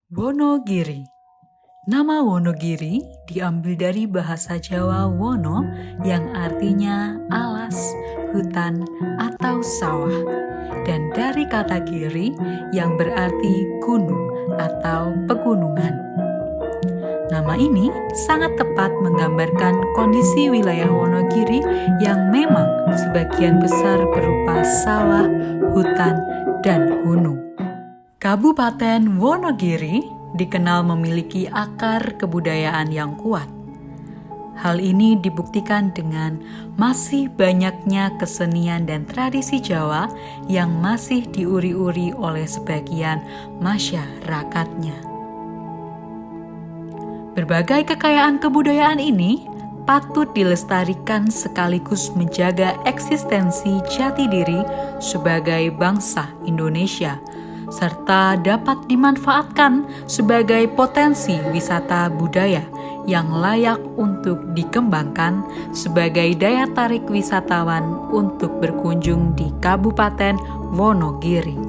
Wonogiri. Nama Wonogiri diambil dari bahasa Jawa Wono yang artinya alas, hutan, atau sawah, dan dari kata giri yang berarti gunung atau pegunungan. Nama ini sangat tepat menggambarkan kondisi wilayah Wonogiri yang memang sebagian besar berupa sawah, hutan, dan gunung. Kabupaten Wonogiri dikenal memiliki akar kebudayaan yang kuat. Hal ini dibuktikan dengan masih banyaknya kesenian dan tradisi Jawa yang masih diuri-uri oleh sebagian masyarakatnya. Berbagai kekayaan kebudayaan ini patut dilestarikan sekaligus menjaga eksistensi jati diri sebagai bangsa Indonesia, serta dapat dimanfaatkan sebagai potensi wisata budaya yang layak untuk dikembangkan sebagai daya tarik wisatawan untuk berkunjung di Kabupaten Wonogiri.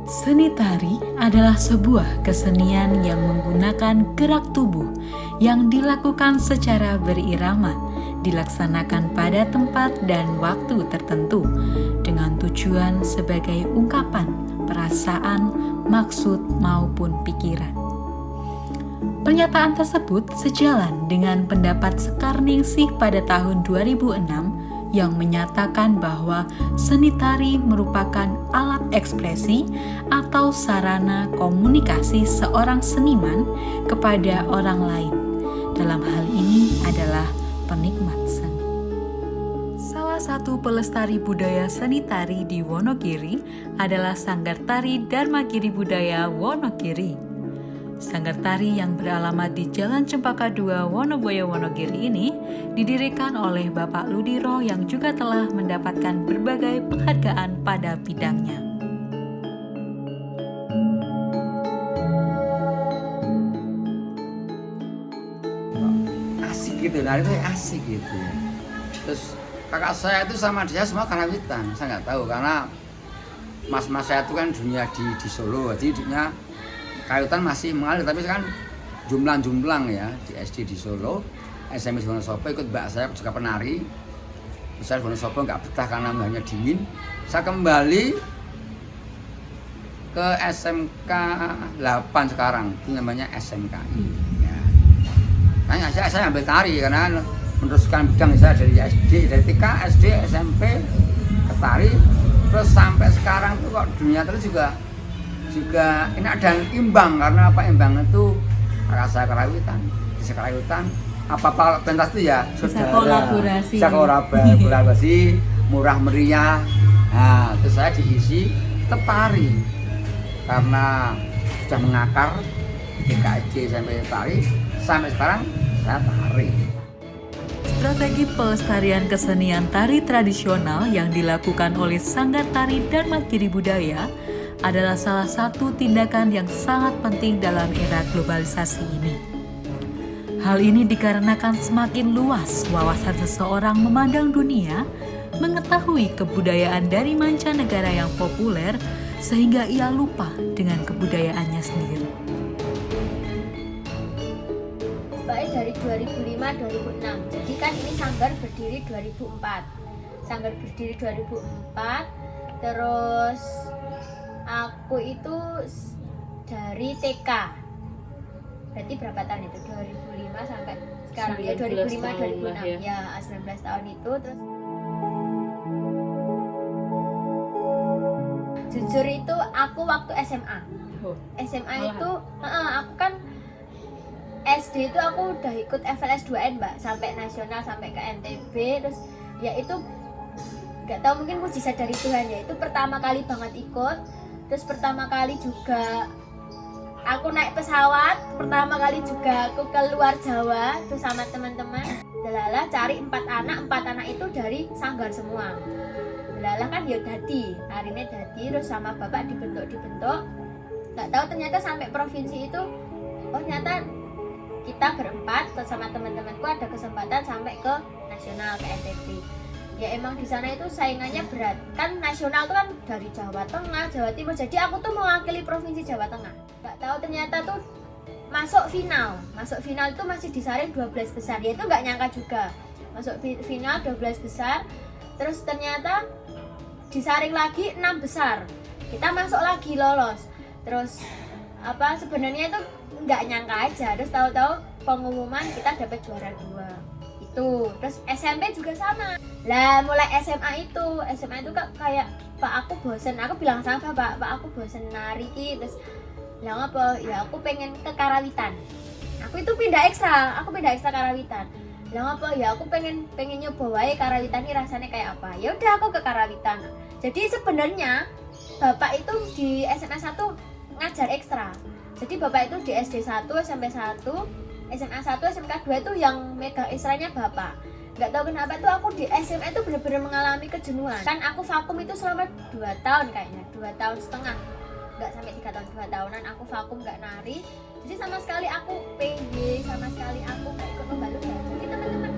Seni tari adalah sebuah kesenian yang menggunakan gerak tubuh yang dilakukan secara berirama, dilaksanakan pada tempat dan waktu tertentu dengan tujuan sebagai ungkapan perasaan, maksud, maupun pikiran. Pernyataan tersebut sejalan dengan pendapat Sekarningsih pada tahun 2006 yang menyatakan bahwa seni tari merupakan alat ekspresi atau sarana komunikasi seorang seniman kepada orang lain. Dalam hal ini adalah penikmat seni. Salah satu pelestari budaya seni tari di Wonogiri adalah Sanggar Tari Dharmagiri Budaya Wonogiri. Sanggar tari yang beralamat di Jalan Cempaka 2 Wonoboyo Wonogiri ini didirikan oleh Bapak Ludiro yang juga telah mendapatkan berbagai penghargaan pada bidangnya. Asik gitu, nari itu asik gitu. Terus kakak saya itu sama dia semua karawitan, saya nggak tahu karena mas-mas saya itu kan dunia di Solo, jadi hidupnya karawitan masih mengalir, tapi kan jumblang ya di SD di Solo, SMP di Wonosobo ikut mbak saya juga penari. Saya di Wonosobo nggak betah karena hanya dingin. Saya kembali ke SMK 8 sekarang, itu namanya SMKI. Ya. Nah, saya ambil tari karena meneruskan bidang saya dari SD, dari TK, SD, SMP ke tari, terus sampai sekarang tuh kok dunia terus juga ini ada yang imbang karena apa imbang itu kakak saya karawitan, bisa karawitan apa pentas itu ya saudara, bisa kolaborasi, murah meriah. Nah, terus saya diisi tetap tari karena sudah mengakar TKJ sampai tari sampai sekarang saya tari. Strategi pelestarian kesenian tari tradisional yang dilakukan oleh Sanggar Tari Dharmagiri Budaya adalah salah satu tindakan yang sangat penting dalam era globalisasi ini. Hal ini dikarenakan semakin luas wawasan seseorang memandang dunia, mengetahui kebudayaan dari mancanegara yang populer, sehingga ia lupa dengan kebudayaannya sendiri. Baik dari 2005-2006, jadi kan ini Sanggar berdiri 2004. Sanggar berdiri 2004, terus aku itu dari TK. Berarti berapa tahun itu? 2005 sampai sekarang ya 2005 2006 ya 19 tahun itu. Terus jujur itu aku waktu SMA. SMA itu aku kan SD itu aku udah ikut FLS 2N Mbak, sampai nasional sampai ke NTB. Terus ya itu nggak tahu mungkin mujizat dari Tuhan ya, itu pertama kali banget ikut. Terus pertama kali juga aku naik pesawat, pertama kali juga aku keluar Jawa tuh sama teman-teman. Delalah cari 4 anak itu dari Sanggar semua. Delalah kan ya dadi, harinya dadi, terus sama bapak dibentuk. Nggak tahu ternyata sampai provinsi itu, oh ternyata kita berempat sama teman-temanku ada kesempatan sampai ke nasional, ke NTB. Ya emang di sana itu saingannya berat. Kan nasional tuh kan dari Jawa Tengah, Jawa Timur. Jadi aku tuh mewakili provinsi Jawa Tengah. Nggak tahu tahu ternyata tuh masuk final itu masih disaring 12 besar, ya itu nggak nyangka juga masuk final 12 besar, terus ternyata disaring lagi 6 besar, kita masuk lagi lolos. Terus apa sebenarnya itu nggak nyangka aja, terus tahu-tahu pengumuman kita dapat juara 2 itu. Terus SMP juga sama lah, mulai SMA itu kayak Pak aku bosen, aku bilang sama Pak aku bosen nari ki, terus bilang apa ya aku pengen ke karawitan, aku itu pindah ekstra karawitan. Bilang apa ya aku pengen nyoba wae karawitan ini rasanya kayak apa, ya udah aku ke karawitan. Jadi sebenarnya bapak itu di SMA 1 ngajar ekstra, jadi bapak itu di SD 1, SMP 1, SMA 1, SMK 2 itu yang megang ekstranya bapak. Nggak tahu kenapa tuh aku di SMA itu benar-benar mengalami kejenuhan. Kan aku vakum itu selama 2 tahun kayaknya, 2 tahun setengah, nggak sampai 3 tahun, 2 tahunan aku vakum nggak nari. Jadi sama sekali aku PY, sama sekali aku nggak ikut lomba lomba. Jadi teman-teman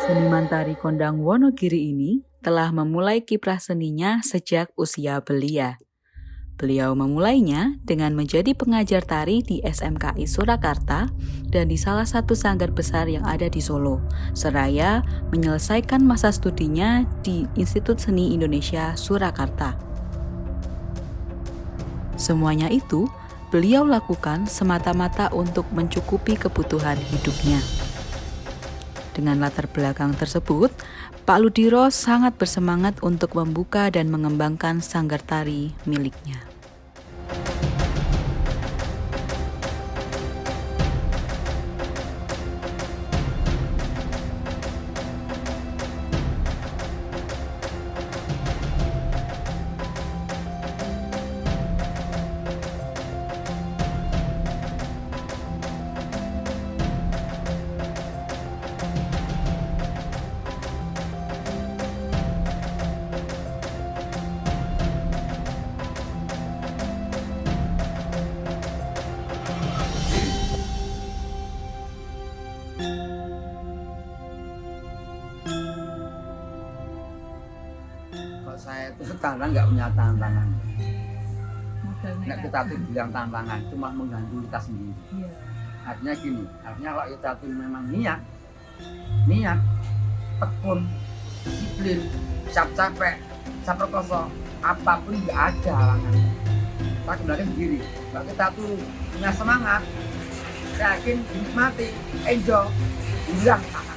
Seniman tari kondang Wonogiri ini telah memulai kiprah seninya sejak usia belia. Beliau memulainya dengan menjadi pengajar tari di SMKI Surakarta dan di salah satu sanggar besar yang ada di Solo, seraya menyelesaikan masa studinya di Institut Seni Indonesia Surakarta. Semuanya itu beliau lakukan semata-mata untuk mencukupi kebutuhan hidupnya. Dengan latar belakang tersebut, Pak Ludiro sangat bersemangat untuk membuka dan mengembangkan sanggar tari miliknya. Kalau saya itu sekarang nggak punya tantangan. Nggak kita tuh bilang tantangan, cuma mengganggu kita sendiri. Artinya gini, artinya kalau kita tuh memang niat, tekun, disiplin, siap capek, siap perkosa, apapun nggak ada halangan. Kita kembali sendiri. Kalau kita tuh punya semangat, saya yakin dinikmati, enjoy, hilang tantangan.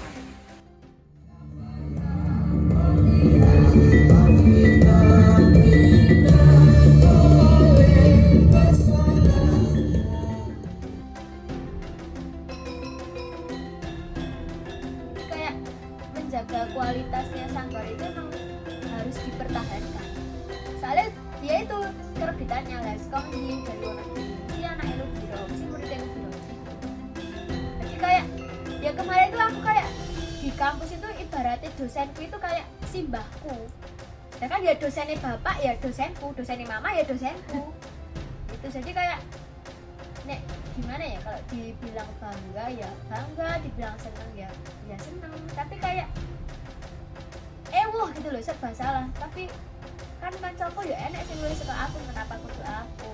kayak menjaga kualitasnya sanggar itu memang harus dipertahankan. Soalnya dia itu kerap ditanya lah, sekolah di dari luar negeri, si anak Elu Biro, si murid Elu Biro. Jadi kayak ya kemarin itu aku kayak di kampus itu ibaratnya dosenku itu kayak simbahku. Ya kan ya dosennya bapak ya dosenku, dosennya mama ya dosenku. Itu jadi kayak nek gimana ya, kalau dibilang bangga ya bangga, dibilang seneng ya seneng, tapi kayak wah gitu loh, serba salah. Tapi kan kancaku ya enek sing luwih suka aku, kenapa kudu aku.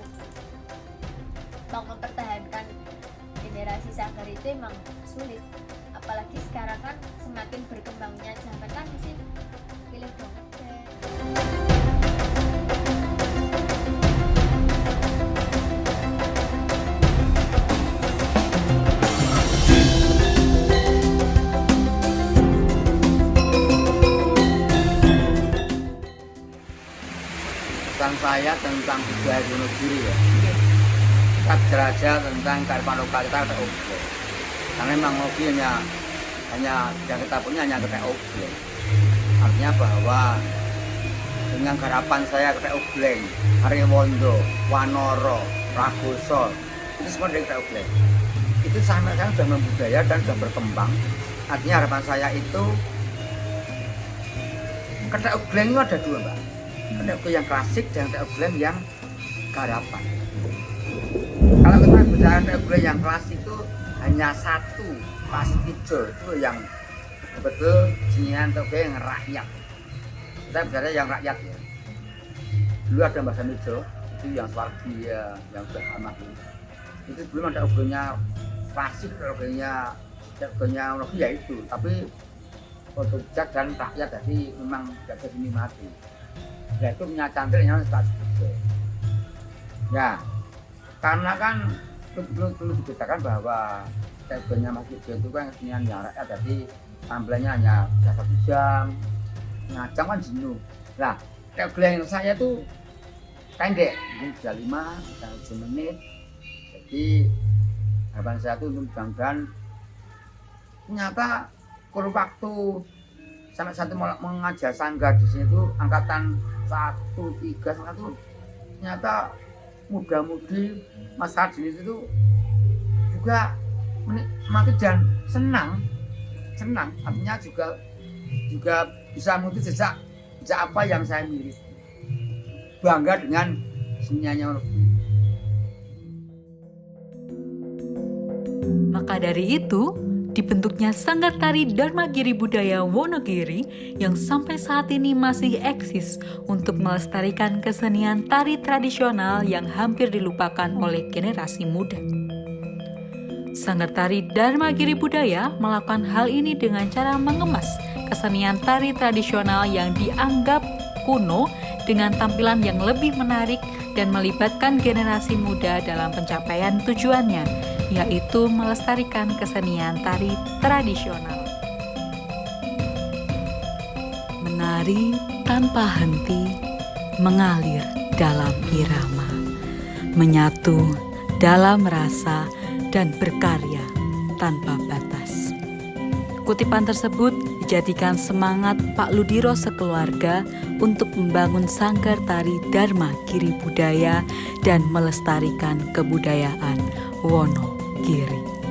Mau mempertahankan generasi sanggar itu emang sulit, apalagi sekarang kan semakin berkembangnya zaman kan mesti pilih banget deh. Pesan saya tentang budaya Wonogiri ya, kita belajar tentang kearifan lokal kita ada oblek, karena memang hobi hanya yang kita punya hanya ketek oblek. Artinya bahwa dengan garapan saya ketek oblek, Haryowondo, Wanoro, Ragoso, itu semua dari ketek oblek. Itu sampai sekarang sudah membudaya dan sudah berkembang. Artinya harapan saya itu ketek oblek itu ada dua, Mbak. Ketek yang klasik dan ketek yang garapan. Kalau kita Dan yang kelas itu hanya satu pas hijau itu yang betul senian yang rakyat. Kita bicara yang rakyat ya. Dulu ada Mbah Samijo itu yang Swardia yang sudah amat itu belum ada ogonya klasik, ogonya ya itu, tapi otodidak dan rakyat jadi memang tidak bisa dinikmati. Ya itu punya cantiknya seperti ya, karena kan perlu dibedakan bahwa ogonya Mas Ijo itu kan kesenian yang rakyat, jadi tampilannya hanya bisa 1 jam, setengah jam kan jenuh. Nah, yang saya tuh pendek, mungkin bisa 5, bisa 7 menit. Jadi harapan saya tuh untuk mudah-mudahan ternyata kurun waktu sampai satu mengajar sanggar di sini tuh angkatan 1, 3, 1 ternyata muda-mudi masyarakat di sini itu juga menikmati dan senang, artinya juga bisa mengikuti jejak apa yang saya miliki, bangga dengan seninya Wonogiring. Maka dari itu, dibentuknya Sanggar Tari Dharmagiri Budaya Wonogiri yang sampai saat ini masih eksis untuk melestarikan kesenian tari tradisional yang hampir dilupakan oleh generasi muda. Sanggar Tari Dharmagiri Budaya melakukan hal ini dengan cara mengemas kesenian tari tradisional yang dianggap kuno dengan tampilan yang lebih menarik dan melibatkan generasi muda dalam pencapaian tujuannya, yaitu melestarikan kesenian tari tradisional. Menari tanpa henti, mengalir dalam irama, menyatu dalam rasa dan berkarya tanpa batas. Kutipan tersebut dijadikan semangat Pak Ludiro sekeluarga untuk membangun Sanggar Tari Dharmagiri Budaya dan melestarikan kebudayaan Wonogiri.